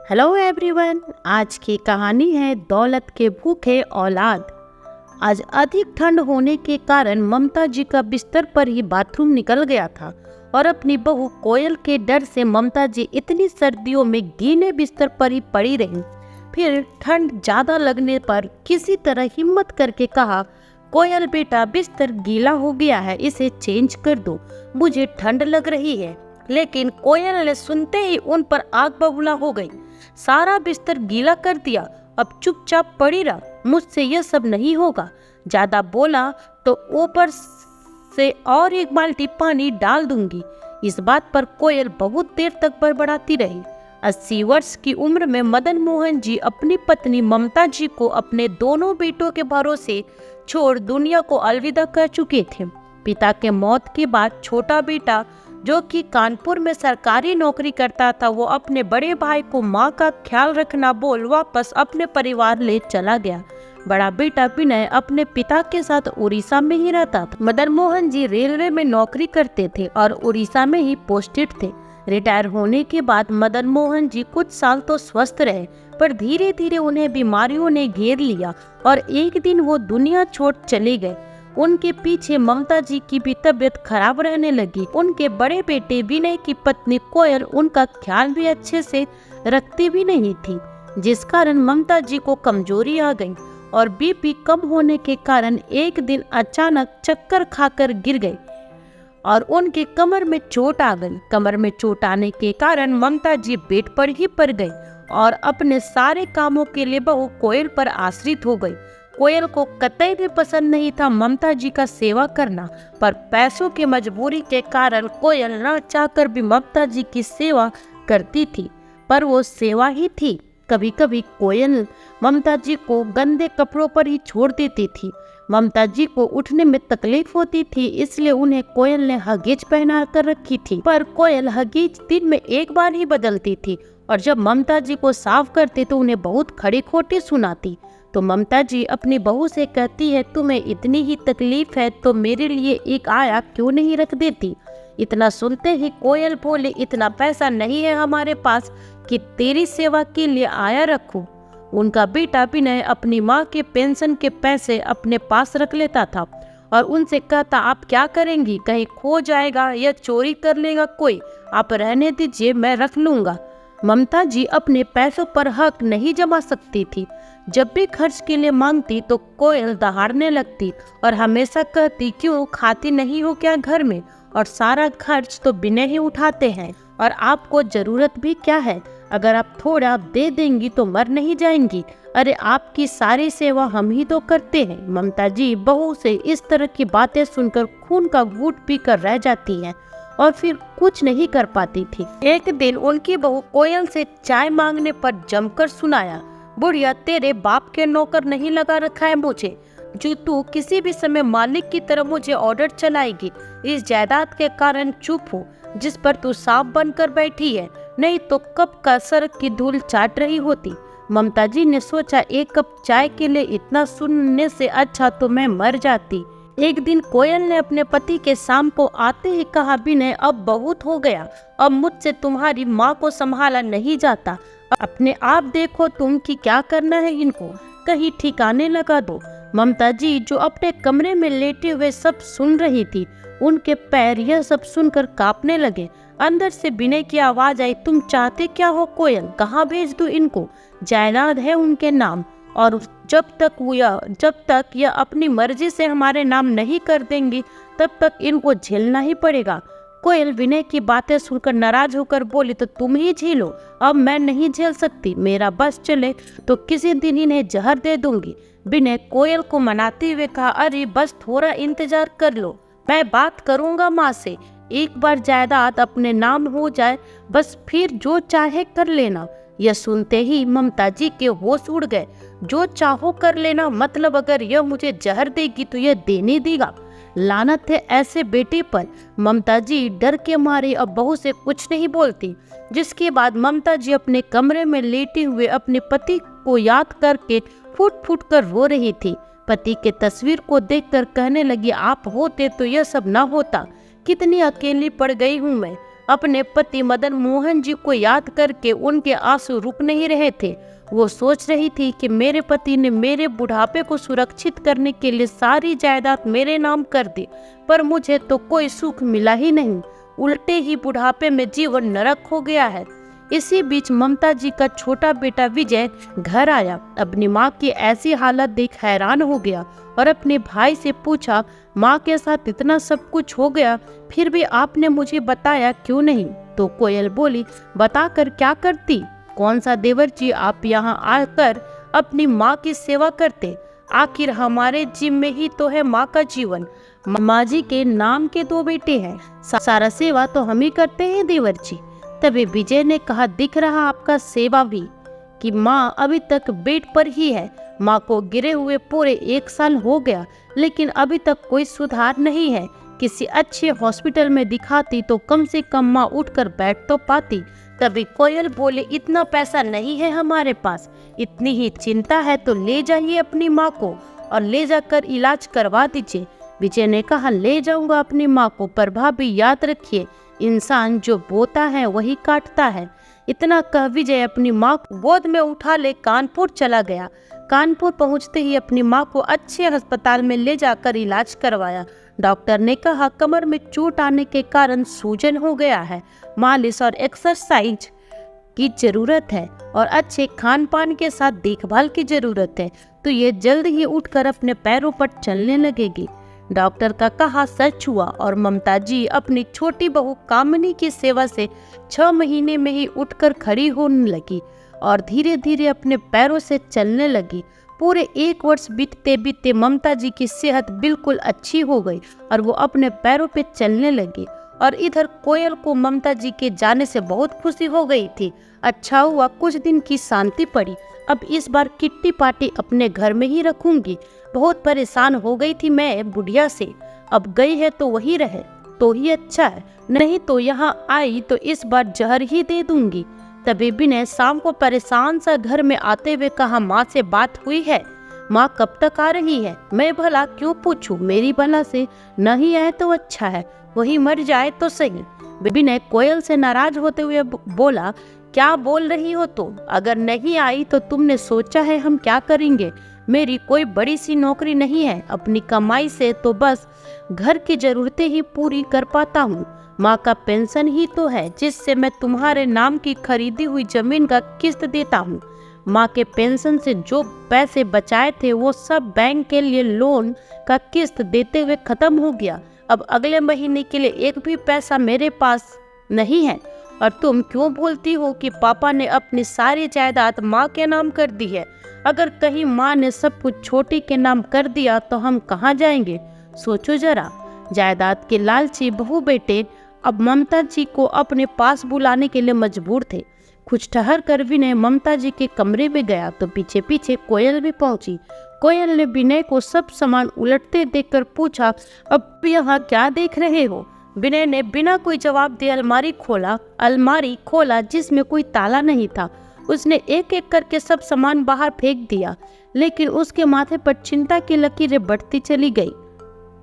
Hello everyone. आज की कहानी है दौलत के भूखे औलाद। आज अधिक ठंड होने के कारण ममता जी का बिस्तर पर ही बाथरूम निकल गया था और अपनी बहू कोयल के डर से ममता जी इतनी सर्दियों में गीले बिस्तर पर ही पड़ी रही। फिर ठंड ज्यादा लगने पर किसी तरह हिम्मत करके कहा, कोयल बेटा बिस्तर गीला हो गया है, इसे चेंज कर दो, मुझे ठंड लग रही है। लेकिन कोयल ने सुनते ही उन पर आग बबूला हो गई। सारा बिस्तर गीला कर दिया, अब चुपचाप पड़ी रहा, मुझसे यह सब नहीं होगा। ज्यादा बोला तो ऊपर से और एक बाल्टी पानी डाल दूंगी। इस बात पर कोयल बहुत देर तक बड़बड़ाती रही। 80 वर्ष की उम्र में मदन मोहन जी अपनी पत्नी ममता जी को अपने दोनों बेटों के भरोसे छोड़ दुनिया को अलविदा कर चुके थे। पिता के मौत के बाद छोटा बेटा, जो कि कानपुर में सरकारी नौकरी करता था, वो अपने बड़े भाई को माँ का ख्याल रखना बोल वापस अपने परिवार ले चला गया। बड़ा बेटा विनय अपने पिता के साथ उड़ीसा में ही रहता था। मदन मोहन जी रेलवे में नौकरी करते थे और उड़ीसा में ही पोस्टेड थे। रिटायर होने के बाद मदन मोहन जी कुछ साल तो स्वस्थ रहे, पर धीरे धीरे उन्हें बीमारियों ने घेर लिया और एक दिन वो दुनिया छोड़ चले गए। उनके पीछे ममता जी की भी तबीयत खराब रहने लगी। उनके बड़े बेटे विनय की पत्नी कोयल उनका ख्याल भी अच्छे से रखती भी नहीं थी, जिस कारण ममता जी को कमजोरी आ गई और बीपी कम होने के कारण एक दिन अचानक चक्कर खाकर गिर गए और उनके कमर में चोट आ गई। कमर में चोट आने के कारण ममता जी बेड पर ही पड़ गई और अपने सारे कामों के लिए बहू कोयल पर आश्रित हो गई। कोयल को कतई भी पसंद नहीं था ममता जी का सेवा करना, पर पैसों की मजबूरी के कारण कोयल न चाहकर भी ममता जी की सेवा करती थी, पर वो सेवा ही थी। कभी कभी कोयल ममता जी को गंदे कपड़ों पर ही छोड़ देती थी। ममता जी को उठने में तकलीफ होती थी, इसलिए उन्हें कोयल ने हगीज पहना कर रखी थी, पर कोयल हगीज दिन में एक बार ही बदलती थी और जब ममता जी को साफ करती तो उन्हें बहुत खड़ी खोटी सुनाती। तो ममता जी अपनी बहू से कहती है, तुम्हें इतनी ही तकलीफ है तो मेरे लिए एक आया क्यों नहीं रख देती। इतना सुनते ही कोयल बोले, इतना पैसा नहीं है हमारे पास कि तेरी सेवा के लिए आया रखूं। उनका बेटा विनय अपनी माँ के पेंशन के पैसे अपने पास रख लेता था और उनसे कहता, आप क्या करेंगी, कहीं खो जाएगा या चोरी कर लेगा कोई, आप रहने दीजिए, मैं रख लूंगा। ममता जी अपने पैसों पर हक नहीं जमा सकती थी। जब भी खर्च के लिए मांगती तो कोयल दहाड़ने लगती और हमेशा कहती, क्यों खाती नहीं हो क्या घर में, और सारा खर्च तो बिना ही उठाते हैं और आपको जरूरत भी क्या है, अगर आप थोड़ा दे देंगी तो मर नहीं जाएंगी, अरे आपकी सारी सेवा हम ही तो करते हैं। ममता जी बहू से इस तरह की बातें सुनकर खून का घूंट पीकर रह जाती हैं और फिर कुछ नहीं कर पाती थी। एक दिन उनकी बहू कोयल से चाय मांगने पर जमकर सुनाया, बुढ़िया तेरे बाप के नौकर नहीं लगा रखा है मुझे, जो तू किसी भी समय मालिक की तरह मुझे ऑर्डर चलाएगी। इस जायदाद के कारण चुप हो जिस पर तू सांप बनकर बैठी है, नहीं तो कब का सर की धूल चाट रही होती। ममता जी ने सोचा, एक कप चाय के लिए इतना सुनने से अच्छा तो मैं मर जाती। एक दिन कोयल ने अपने पति के शाम को आते ही कहा, विनय अब बहुत हो गया, अब मुझसे तुम्हारी माँ को संभाला नहीं जाता, अपने आप देखो तुम कि क्या करना है, इनको कहीं ठिकाने लगा दो। ममता जी जो अपने कमरे में लेटे हुए सब सुन रही थी, उनके पैर यह सब सुनकर कांपने लगे। अंदर से विनय की आवाज आई, तुम चाहते क्या हो कोयल, कहाँ भेज दूं इनको, जायदाद है उनके नाम और जब तक यह अपनी मर्जी से हमारे नाम नहीं कर देंगी तब तक इनको झेलना ही पड़ेगा। कोयल विनय की बातें सुनकर नाराज होकर बोली, तो तुम ही झेलो, अब मैं नहीं झेल सकती, मेरा बस चले तो किसी दिन इन्हें जहर दे दूंगी। विनय कोयल को मनाते हुए कहा, अरे बस थोड़ा इंतजार कर लो, मैं बात करूंगा माँ से, एक बार जायदाद अपने नाम हो जाए बस फिर जो चाहे कर लेना। यह सुनते ही ममता जी के होश उड़ गए। जो चाहो कर लेना मतलब अगर यह मुझे जहर देगी तो यह देने देगा, लानत है ऐसे बेटे पर। ममता जी डर के मारे अब बहू से कुछ नहीं बोलती, जिसके बाद ममता जी अपने कमरे में लेटे हुए अपने पति को याद करके फूट फूट कर रो रही थी। पति के तस्वीर को देखकर कहने लगी, आप होते तो यह सब ना होता, कितनी अकेली पड़ गई हूँ मैं, अपने पति मदन मोहन जी को याद करके उनके आंसू रुक नहीं रहे थे। वो सोच रही थी कि मेरे पति ने मेरे बुढ़ापे को सुरक्षित करने के लिए सारी जायदाद मेरे नाम कर दी, पर मुझे तो कोई सुख मिला ही नहीं, उल्टे ही बुढ़ापे में जीवन नरक हो गया है। इसी बीच ममता जी का छोटा बेटा विजय घर आया। अपनी माँ की ऐसी हालत देख हैरान हो गया और अपने भाई से पूछा, माँ के साथ इतना सब कुछ हो गया, फिर भी आपने मुझे बताया क्यों नहीं? तो कोयल बोली, बताकर क्या करती? कौन सा देवर जी आप यहाँ आकर अपनी माँ की सेवा करते? आखिर हमारे जिम में ही तो है माँ का जीवन। माँ जी के नाम के 2 बेटे हैं, सारा सेवा तो हम ही करते हैं देवर जी। तभी विजय ने कहा, दिख रहा आपका सेवा भी कि माँ अभी तक बेड पर ही है। माँ को गिरे हुए पूरे 1 साल हो गया, लेकिन अभी तक कोई सुधार नहीं है। किसी अच्छे हॉस्पिटल में दिखाती तो कम से कम माँ उठकर बैठ तो पाती। तभी कोयल बोले, इतना पैसा नहीं है हमारे पास, इतनी ही चिंता है तो ले जाइए अपनी माँ को और ले जाकर इलाज करवा दीजिए। विजय ने कहा, ले जाऊंगा अपनी माँ को, पर भाभी याद रखिए, इंसान जो बोता है वही काटता है। इतना कह विजय अपनी माँ को गोद में उठा ले कानपुर चला गया। कानपुर पहुंचते ही अपनी माँ को अच्छे अस्पताल में ले जाकर इलाज करवाया। डॉक्टर ने कहा, कमर में चोट आने के कारण सूजन हो गया है, मालिश और एक्सरसाइज की जरूरत है और अच्छे खान पान के साथ देखभाल की जरूरत है, तो ये जल्द ही उठकर अपने पैरों पर चलने लगेगी। डॉक्टर का कहा सच हुआ और ममता जी अपनी छोटी बहू कामिनी की सेवा से 6 महीने में ही उठकर खड़ी होने लगी और धीरे धीरे अपने पैरों से चलने लगी। पूरे 1 वर्ष बीतते बीतते ममता जी की सेहत बिल्कुल अच्छी हो गई और वो अपने पैरों पे चलने लगी। और इधर कोयल को ममता जी के जाने से बहुत खुशी हो गई थी। अच्छा हुआ कुछ दिन की शांति पड़ी। अब इस बार किट्टी पार्टी अपने घर में ही रखूंगी। बहुत परेशान हो गई थी मैं बुढ़िया से, अब गई है तो वही रहे तो ही अच्छा है, नहीं तो यहाँ आई तो इस बार जहर ही दे दूंगी। तभी विनय शाम को परेशान सा घर में आते हुए कहा, माँ से बात हुई है? माँ कब तक आ रही है? मैं भला क्यों पूछूं, मेरी भला से नहीं आए तो अच्छा है, वही मर जाए तो सही। विनय कोयल से नाराज होते हुए बोला, क्या बोल रही हो तुम? अगर नहीं आई तो तुमने सोचा है हम क्या करेंगे? मेरी कोई बड़ी सी नौकरी नहीं है, अपनी कमाई से तो बस घर की जरूरतें ही पूरी कर पाता हूँ। माँ का पेंशन ही तो है जिससे मैं तुम्हारे नाम की खरीदी हुई जमीन का किस्त देता हूँ। माँ के पेंशन से जो पैसे बचाए थे वो सब बैंक के लिए लोन का किस्त देते हुए खत्म हो गया। अब अगले महीने के लिए एक भी पैसा मेरे पास नहीं है। और तुम क्यों बोलती हो कि पापा ने अपनी सारी जायदाद माँ के नाम कर दी है? अगर कहीं माँ ने सब कुछ छोटी के नाम कर दिया तो हम कहाँ जाएंगे? सोचो जरा। जायदाद के लालची बहू बेटे अब ममता जी को अपने पास बुलाने के लिए मजबूर थे। कुछ ठहर कर विनय ममता जी के कमरे में गया तो पीछे पीछे कोयल भी पहुंची। कोयल ने विनय को सब सामान उलटते देखकर पूछा, अब यहाँ क्या देख रहे हो? विनय ने बिना कोई जवाब दिए अलमारी खोला जिसमें कोई ताला नहीं था। उसने एक एक करके सब सामान बाहर फेंक दिया, लेकिन उसके माथे पर चिंता की लकीरें बढ़ती चली गई।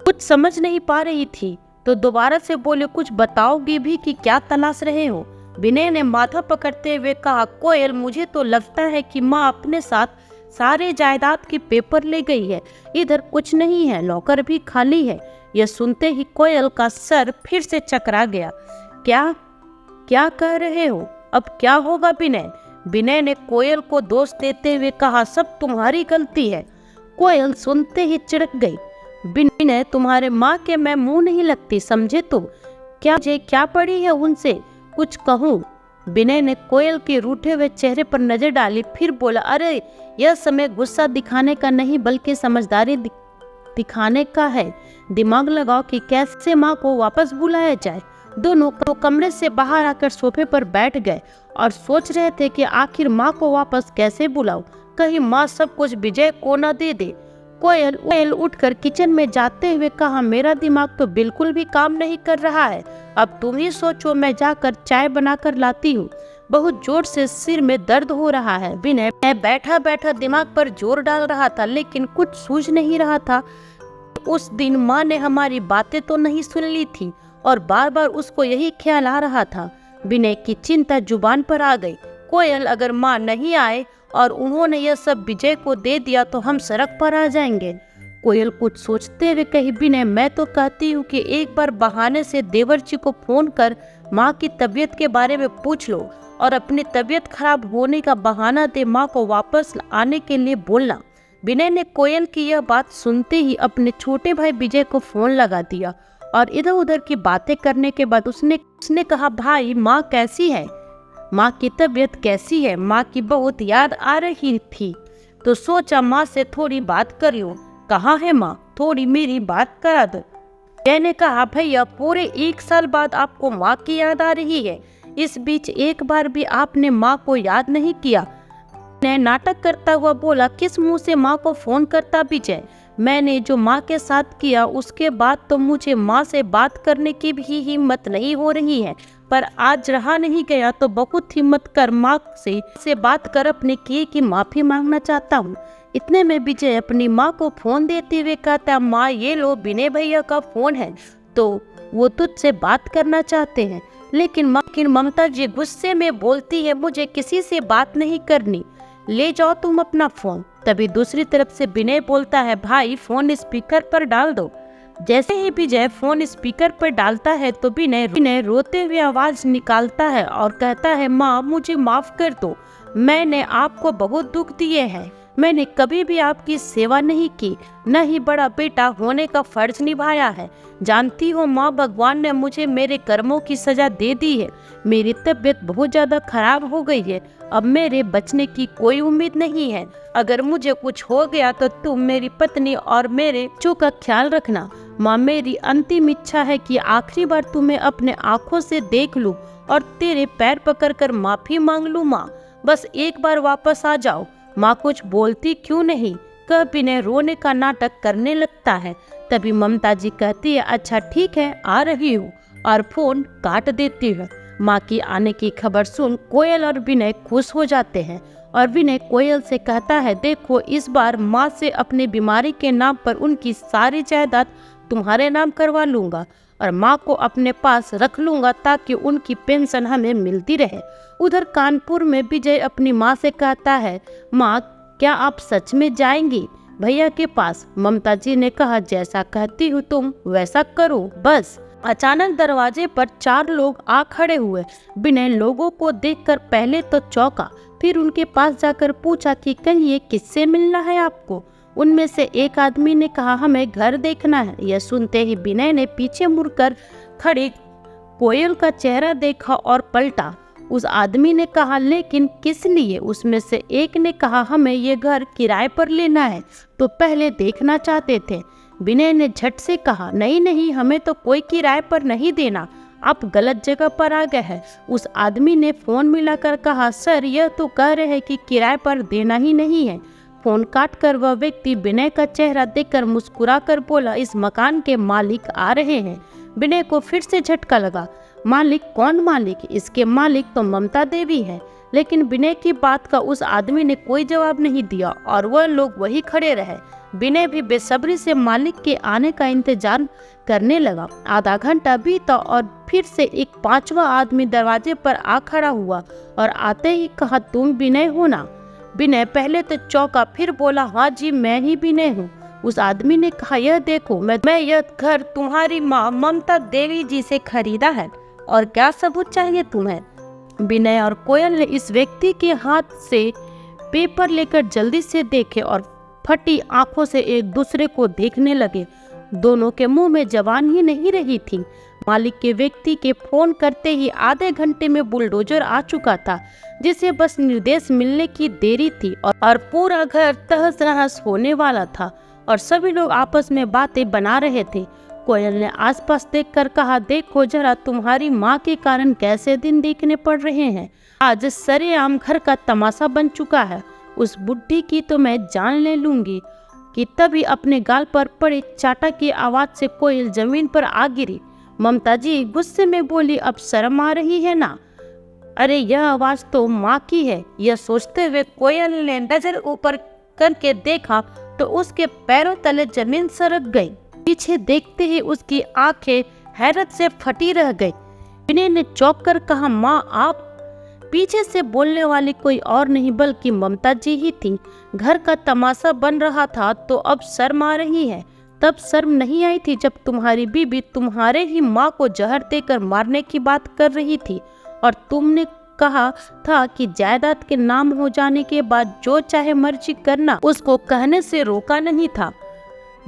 कुछ समझ नहीं पा रही थी तो दोबारा से बोले, कुछ बताओगी भी कि क्या तलाश रहे हो? विनय ने माथा पकड़ते हुए कहा, कोयल मुझे तो लगता है कि माँ अपने साथ सारे जायदाद के पेपर ले गई है। इधर कुछ नहीं है, लॉकर भी खाली है। यह सुनते ही कोयल का सर फिर से चकरा गया। क्या क्या कह रहे हो? अब क्या होगा विनय? विनय ने कोयल को दोष देते हुए कहा, सब तुम्हारी गलती है। कोयल सुनते ही चिढ़क गई। विनय तुम्हारे माँ के मैं मुंह नहीं लगती, समझे तुम? क्या पड़ी है उनसे कुछ कहूँ? विनय ने कोयल के रूठे हुए चेहरे पर नजर डाली, फिर बोला, अरे यह समय गुस्सा दिखाने का नहीं बल्कि समझदारी दिखाने का है। दिमाग लगाओ कि कैसे माँ को वापस बुलाया जाए। दोनों कमरे से बाहर आकर सोफे पर बैठ गए और सोच रहे थे कि आखिर माँ को वापस कैसे बुलाऊं, कहीं माँ सब कुछ विजय को न दे दे। कोयल उठकर किचन में जाते हुए कहा, मेरा दिमाग तो बिल्कुल भी काम नहीं कर रहा है, अब तुम ही सोचो, मैं जाकर चाय बनाकर लाती हूँ। बहुत जोर से सिर में दर्द हो रहा है। विनय बैठा बैठा दिमाग पर जोर डाल रहा था, लेकिन कुछ सूझ नहीं रहा था। उस दिन माँ ने हमारी बातें तो नहीं सुन ली थी और बार बार उसको यही ख्याल आ रहा था। विनय की चिंता जुबान पर आ गई। कोयल, अगर माँ नहीं आए और उन्होंने यह सब विजय को दे दिया तो हम सड़क पर आ जाएंगे। कोयल कुछ सोचते हुए कही, विनय, मैं तो कहती हूँ कि एक बार बहाने से देवर जी को फोन कर माँ की तबीयत के बारे में पूछ लो और अपनी तबीयत खराब होने का बहाना दे माँ को वापस आने के लिए बोलना। विनय ने कोयल की यह बात सुनते ही अपने छोटे भाई विजय को फोन लगा दिया और इधर उधर की बातें करने के बाद उसने कहा, भाई, माँ कैसी है? माँ की तबीयत कैसी है? माँ की बहुत याद आ रही थी तो सोचा माँ से थोड़ी बात कर लूं। कहाँ है माँ? थोड़ी मेरी बात करा दो। विजय ने कहा, भैया, पूरे 1 साल बाद आपको माँ की याद आ रही है? इस बीच एक बार भी आपने माँ को याद नहीं किया। ने नाटक करता हुआ बोला, किस मुंह से माँ को फोन करता विजय? मैंने जो माँ के साथ किया उसके बाद तो मुझे माँ से बात करने की भी हिम्मत नहीं हो रही है, पर आज रहा नहीं गया तो बहुत हिम्मत कर माँ से बात कर अपने किए की माफी मांगना चाहता हूँ। इतने में विजय अपनी माँ को फोन देते हुए कहता, माँ, ये लो, विनय भैया का फोन है, तो वो तुझसे बात करना चाहते हैं। लेकिन ममता जी गुस्से में बोलती है, मुझे किसी से बात नहीं करनी, ले जाओ तुम अपना फोन। तभी दूसरी तरफ से विनय बोलता है, भाई, फोन स्पीकर पर डाल दो। जैसे ही विजय फोन स्पीकर पर डालता है तो विनय रोते हुए आवाज निकालता है और कहता है, माँ, मुझे माफ कर दो, मैंने आपको बहुत दुख दिए हैं। मैंने कभी भी आपकी सेवा नहीं की, न ही बड़ा बेटा होने का फर्ज निभाया है। जानती हो माँ, भगवान ने मुझे मेरे कर्मों की सजा दे दी है। मेरी तबीयत बहुत ज्यादा खराब हो गई है, अब मेरे बचने की कोई उम्मीद नहीं है। अगर मुझे कुछ हो गया तो तुम मेरी पत्नी और मेरे बच्चों का ख्याल रखना। माँ, मेरी अंतिम इच्छा है कि आखिरी बार तुम्हें अपने आँखों से देख लूं और तेरे पैर पकड़कर माफी मांग लूं। माँ, बस एक बार वापस आ जाओ। माँ कुछ बोलती क्यों नहीं, कह विनय रोने का नाटक करने लगता है। तभी ममता जी कहती है, अच्छा ठीक है, आ रही हूँ, और फोन काट देती है। माँ की आने की खबर सुन कोयल और विनय खुश हो जाते हैं और विनय कोयल से कहता है, देखो, इस बार माँ से अपनी बीमारी के नाम पर उनकी सारी जायदाद तुम्हारे नाम करवा लूंगा और माँ को अपने पास रख लूंगा ताकि उनकी पेंशन हमें मिलती रहे। उधर कानपुर में विजय अपनी माँ से कहता है, माँ, क्या आप सच में जाएंगी भैया के पास? ममता जी ने कहा, जैसा कहती हूँ तुम वैसा करो बस। अचानक दरवाजे पर 4 लोग आ खड़े हुए। विनय लोगों को देखकर पहले तो चौंका, फिर उनके पास जाकर पूछा कि कहिए, किससे मिलना है आपको? उनमें से एक आदमी ने कहा, हमें घर देखना है। यह सुनते ही विनय ने पीछे मुड़कर खड़ी कोयल का चेहरा देखा और पलटा। उस आदमी ने कहा, लेकिन किस लिए? उसमें से एक ने कहा, हमें ये घर किराए पर लेना है, तो पहले देखना चाहते थे। विनय ने झट से कहा, नहीं नहीं, हमें तो कोई किराए पर नहीं देना, आप गलत जगह पर आ गए हैं। उस आदमी ने फोन मिलाकर कहा, सर, यह तो कह रहे हैं कि किराए पर देना ही नहीं है। फोन काट कर वह व्यक्ति विनय का चेहरा देखकर मुस्कुरा कर बोला, इस मकान के मालिक आ रहे हैं। विनय को फिर से झटका लगा। मालिक? कौन मालिक? इसके मालिक तो ममता देवी है। लेकिन विनय की बात का उस आदमी ने कोई जवाब नहीं दिया और वह लोग वही खड़े रहे। विनय भी बेसब्री से मालिक के आने का इंतजार करने लगा। आधा घंटा बीता और फिर से एक 5वां आदमी दरवाजे पर आ खड़ा हुआ और आते ही कहा, तुम विनय हो ना? विनय पहले तो चौंका, फिर बोला, हाँ जी, मैं ही विनय हूँ। उस आदमी ने कहा, यह देखो, मैं यह घर तुम्हारी माँ ममता देवी जी से खरीदा है, और क्या सबूत चाहिए तुम्हें? विनय और कोयल ने इस व्यक्ति के हाथ से पेपर लेकर जल्दी से देखे और फटी आंखों से एक दूसरे को देखने लगे। दोनों के मुंह में जबान ही नहीं रही थी। मालिक के व्यक्ति के फोन करते ही आधे घंटे में बुलडोजर आ चुका था, जिसे बस निर्देश मिलने की देरी थी और पूरा घर तहस नहस होने वाला था और सभी लोग आपस में बातें बना रहे थे। कोयल ने आसपास देखकर कहा, देखो जरा, तुम्हारी माँ के कारण कैसे दिन देखने पड़ रहे हैं। आज सरेआम घर का तमाशा बन चुका है। उस बुढ़ी की तो मैं जान ले लूंगी। कि तभी अपने गाल पर पड़े चाटा की आवाज से कोयल जमीन पर आ गिरी। ममता जी गुस्से में बोली, अब शर्म आ रही है ना? अरे, यह आवाज तो माँ की है। यह सोचते हुए कोयल ने नजर ऊपर करके देखा तो उसके पैरों तले जमीन सरक गई। पीछे देखते ही उसकी आंखें हैरत से फटी रह गई। विनय ने चौंक कर कहा, माँ आप? पीछे से बोलने वाली कोई और नहीं बल्कि ममता जी ही थी। घर का तमाशा बन रहा था तो अब शर्म आ रही है। तब शर्म नहीं आई थी जब तुम्हारी बीबी तुम्हारे ही माँ को जहर देकर मारने की बात कर रही थी और तुमने कहा था कि जायदाद के नाम हो जाने के बाद जो चाहे मर्जी करना, उसको कहने से रोका नहीं था।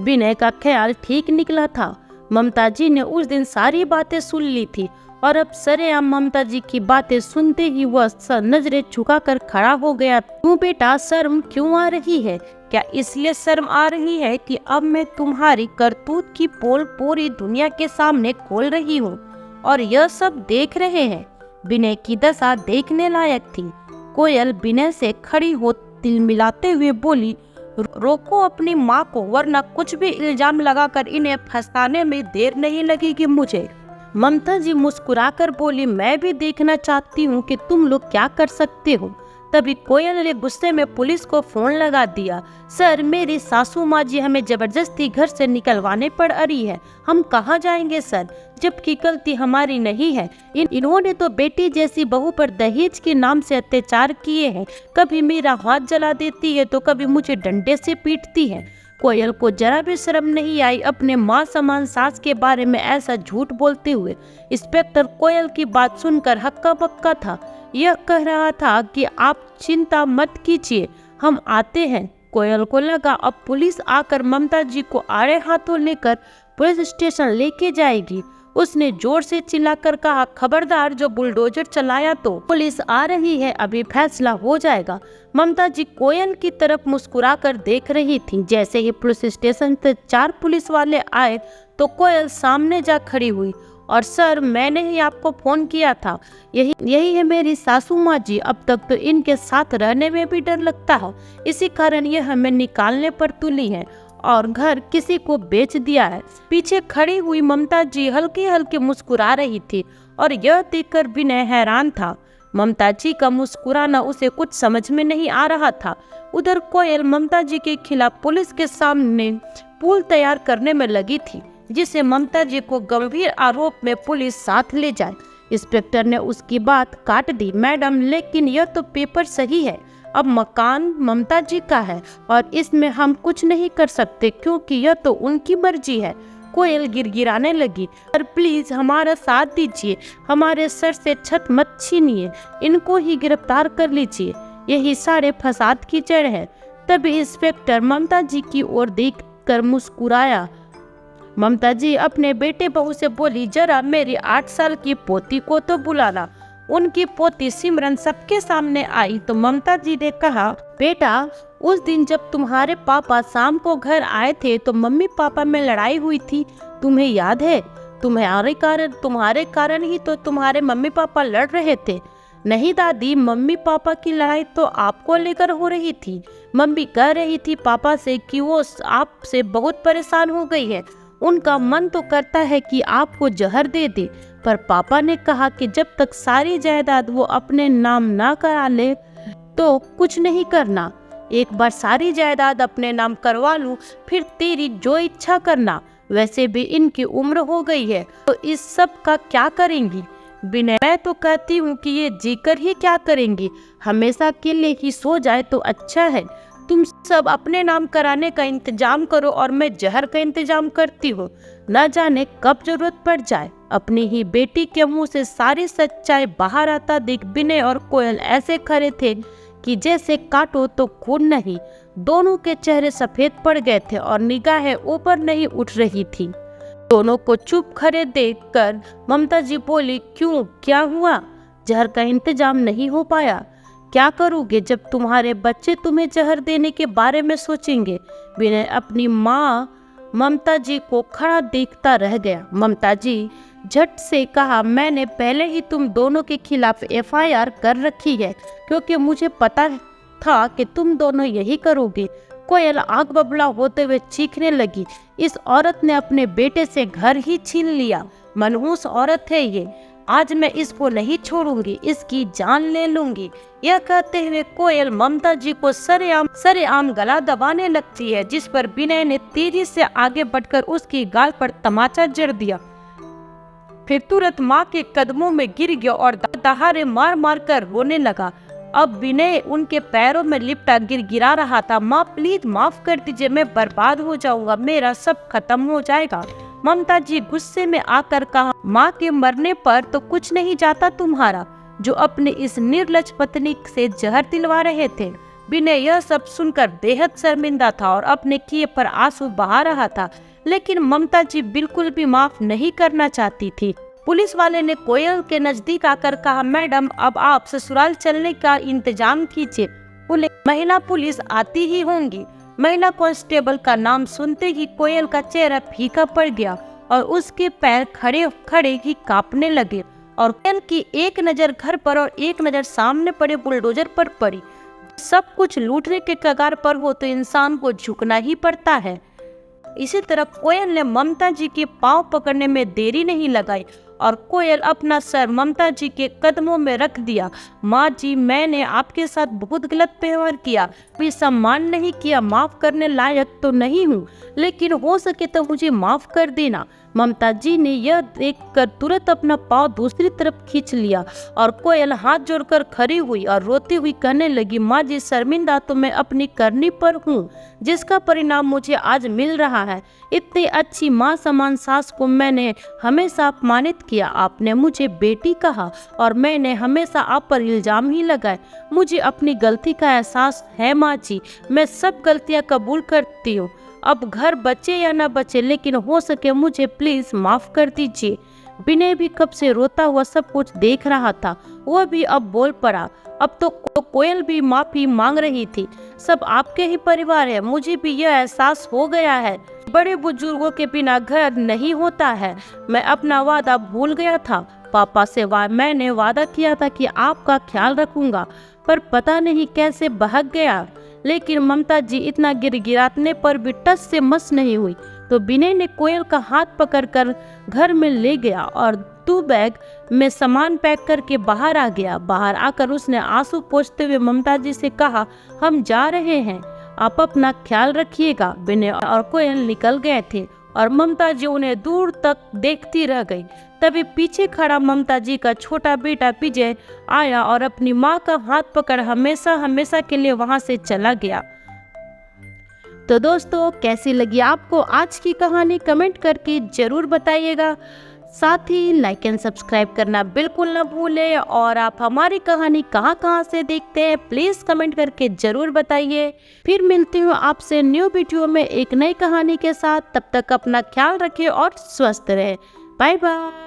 विनय का ख्याल ठीक निकला था। ममता जी ने उस दिन सारी बातें सुन ली थी और अब सरेआम ममता जी की बातें सुनते ही वह नजरें झुकाकर खड़ा हो गया। क्यों बेटा, शर्म क्यों आ रही है? क्या इसलिए शर्म आ रही है कि अब मैं तुम्हारी करतूत की पोल पूरी दुनिया के सामने खोल रही हूँ और यह सब देख रहे हैं? विनय की दशा देखने लायक थी। कोयल विनय से खड़ी हो तिलमिलाते हुए बोली, रोको अपनी माँ को, वरना कुछ भी इल्जाम लगाकर इन्हें फंसाने में देर नहीं लगेगी मुझे। ममता जी मुस्कुराकर बोली, मैं भी देखना चाहती हूँ कि तुम लोग क्या कर सकते हो। तभी कोयल ने गुस्से में पुलिस को फोन लगा दिया। सर, मेरी सासू माँ जी हमें जबरदस्ती घर से निकलवाने पड़ रही है। हम कहाँ जाएंगे सर, जबकि गलती हमारी नहीं है। इन्होंने तो बेटी जैसी बहू पर दहेज के नाम से अत्याचार किए हैं। कभी मेरा हाथ जला देती है तो कभी मुझे डंडे से पीटती है। कोयल को जरा भी शर्म नहीं आई अपने माँ समान सास के बारे में ऐसा झूठ बोलते हुए। इंस्पेक्टर कोयल की बात सुनकर हक्का बक्का था। यह कह रहा था कि आप चिंता मत कीजिए, हम आते हैं। कोयल को लगा अब पुलिस आकर ममता जी को आड़े हाथों लेकर पुलिस स्टेशन लेके जाएगी। उसने जोर से चिल्लाकर कहा, खबरदार, जो बुलडोजर चलाया तो पुलिस आ रही है, अभी फैसला हो जाएगा। ममता जी कोयल की तरफ मुस्कुराकर देख रही थी। जैसे ही पुलिस स्टेशन से 4 पुलिस वाले आए तो कोयल सामने जा खड़ी हुई और सर, मैंने ही आपको फोन किया था। यही है मेरी सासू माँ जी। अब तक तो इनके साथ रहने में भी डर लगता है, इसी कारण ये हमें निकालने पर तुली है और घर किसी को बेच दिया है। पीछे खड़ी हुई ममता जी हल्की हल्की मुस्कुरा रही थी और यह देखकर विनय हैरान था। ममता जी का मुस्कुराना उसे कुछ समझ में नहीं आ रहा था। उधर कोयल ममता जी के खिलाफ पुलिस के सामने पुल तैयार करने में लगी थी, जिसे ममता जी को गंभीर आरोप में पुलिस साथ ले जाए। इंस्पेक्टर ने उसकी बात काट दी, मैडम, लेकिन यह तो पेपर सही है। अब मकान ममता जी का है और इसमें हम कुछ नहीं कर सकते क्योंकि यह तो उनकी मर्जी है। कोयल गिड़गिड़ाने लगी, पर प्लीज हमारा साथ दीजिए, हमारे सर से छत मत छीनिए, इनको ही गिरफ्तार कर लीजिए, यही सारे फसाद की जड़ है। तभी इंस्पेक्टर ममता जी की ओर देख कर मुस्कुराया। ममता जी अपने बेटे बहू से बोली, जरा मेरी 8 साल की पोती को तो बुलाना। उनकी पोती सिमरन सबके सामने आई तो ममता जी ने कहा, बेटा, उस दिन जब तुम्हारे पापा शाम को घर आए थे तो मम्मी पापा में लड़ाई हुई थी, तुम्हें याद है? तुम्हारे कारण ही तो तुम्हारे मम्मी पापा लड़ रहे थे। नहीं दादी, मम्मी पापा की लड़ाई तो आपको लेकर हो रही थी। मम्मी कह रही थी पापा से कि वो आपसे बहुत परेशान हो गई है, उनका मन तो करता है कि आपको जहर दे दे, पर पापा ने कहा कि जब तक सारी जायदाद वो अपने नाम ना करा ले तो कुछ नहीं करना। एक बार सारी जायदाद अपने नाम करवा लूं, फिर तेरी जो इच्छा करना। वैसे भी इनकी उम्र हो गई है तो इस सब का क्या करेंगी? विनय, मैं तो कहती हूँ कि ये जीकर ही क्या करेंगी, हमेशा के लिए ही सो जाए तो अच्छा है। तुम सब अपने नाम कराने का इंतजाम करो और मैं जहर का इंतजाम करती हूँ। न जाने कब जरूरत पड़ जाए। अपनी ही बेटी के मुंह से सारी सच्चाई बाहर आता देख विनय और कोयल ऐसे खड़े थे कि जैसे काटो तो खून नहीं। दोनों के चेहरे सफेद पड़ गए थे और निगाहें ऊपर नहीं उठ रही थी। दोनों को चुप खड़े देखकर ममता जी बोली, क्यों, क्या हुआ? जहर का इंतजाम नहीं हो पाया? क्या करोगे जब तुम्हारे बच्चे तुम्हें जहर देने के बारे में सोचेंगे? विनय अपनी माँ ममता जी को खड़ा देखता रह गया। ममता जी झट से कहा, मैंने पहले ही तुम दोनों के खिलाफ FIR कर रखी है क्योंकि मुझे पता था कि तुम दोनों यही करोगे। कोयल आग बबला होते हुए चीखने लगी, इस औरत ने अपने बेटे से घर ही छीन लिया। मनहूस औरत है ये, आज मैं इसको नहीं छोड़ूंगी, इसकी जान ले लूंगी। यह कहते हुए कोयल ममता जी को सरेआम गला दबाने लगती है, जिस पर विनय ने तेजी से आगे बढ़कर उसकी गाल पर तमाचा जड़ दिया। फिर तुरंत माँ के कदमों में गिर गया और दहाड़े मार मार कर रोने लगा। अब विनय उनके पैरों में लिपटा गिरा रहा था। माँ प्लीज माफ कर दीजिए, मैं बर्बाद हो जाऊंगा, मेरा सब खत्म हो जाएगा। ममता जी गुस्से में आकर कहा, माँ के मरने पर तो कुछ नहीं जाता तुम्हारा, जो अपने इस निर्लज पत्नी से जहर दिलवा रहे थे। विनय यह सब सुनकर बेहद शर्मिंदा था और अपने किए पर आंसू बहा रहा था, लेकिन ममता जी बिल्कुल भी माफ नहीं करना चाहती थी। पुलिस वाले ने कोयल के नजदीक आकर कहा, मैडम अब आप ससुराल चलने का इंतजाम कीजिए, महिला पुलिस आती ही होंगी। महिला कांस्टेबल का नाम सुनते ही कोयल का चेहरा फीका पड़ गया और उसके पैर खड़े खड़े ही कांपने लगे और कोयल की एक नजर घर पर और एक नजर सामने पड़े बुलडोजर पर पड़ी। सब कुछ लूटने के कगार पर हो तो इंसान को झुकना ही पड़ता है। इसी तरह कोयल ने ममता जी के पांव पकड़ने में देरी नहीं लगाई और कोयल अपना सर ममता जी के कदमों में रख दिया। माँ जी, मैंने आपके साथ बहुत गलत व्यवहार किया, भी सम्मान नहीं किया, माफ करने लायक तो नहीं हूँ, लेकिन हो सके तो मुझे माफ कर देना। ममता जी ने यह देखकर तुरंत अपना पाँव दूसरी तरफ खींच लिया और कोयल हाथ जोड़कर खड़ी हुई और रोती हुई कहने लगी, माँ जी शर्मिंदा तो मैं अपनी करनी पर हूँ, जिसका परिणाम मुझे आज मिल रहा है। इतनी अच्छी माँ समान सास को मैंने हमेशा अपमानित किया। आपने मुझे बेटी कहा और मैंने हमेशा आप पर इल्जाम ही लगाए। मुझे अपनी गलती का एहसास है माँ जी, मैं सब गलतियाँ कबूल करती हूँ। अब घर बचे या न बचे, लेकिन हो सके मुझे प्लीज माफ कर दीजिए। विनय भी कब से रोता हुआ सब कुछ देख रहा था, वह भी अब बोल पड़ा। अब तो कोयल भी माफी मांग रही थी। सब आपके ही परिवार है, मुझे भी यह एहसास हो गया है। बड़े बुजुर्गों के बिना घर नहीं होता है। मैं अपना वादा भूल गया था। पापा से मैंने वादा किया था कि आपका ख्याल रखूंगा, पर पता नहीं कैसे बहक गया। लेकिन ममता जी इतना गिराने पर भी टस से मस नहीं हुई, तो विनय ने कोयल का हाथ पकड़कर घर में ले गया और 2 बैग में सामान पैक करके बाहर आ गया। बाहर आकर उसने आंसू पोंछते हुए ममता जी से कहा, हम जा रहे हैं, आप अपना ख्याल रखिएगा। विनय और कोयल निकल गए थे और ममता जी उन्हें दूर तक देखती रह गई। तभी पीछे खड़ा ममता जी का छोटा बेटा विजय आया और अपनी माँ का हाथ पकड़ हमेशा हमेशा के लिए वहां से चला गया। तो दोस्तों, कैसी लगी आपको आज की कहानी कमेंट करके जरूर बताइएगा। साथ ही लाइक एंड सब्सक्राइब करना बिल्कुल ना भूलें और आप हमारी कहानी कहाँ से देखते हैं प्लीज कमेंट करके जरूर बताइए। फिर मिलती हूँ आपसे न्यू वीडियो में एक नई कहानी के साथ। तब तक अपना ख्याल रखें और स्वस्थ रहें। Bye bye.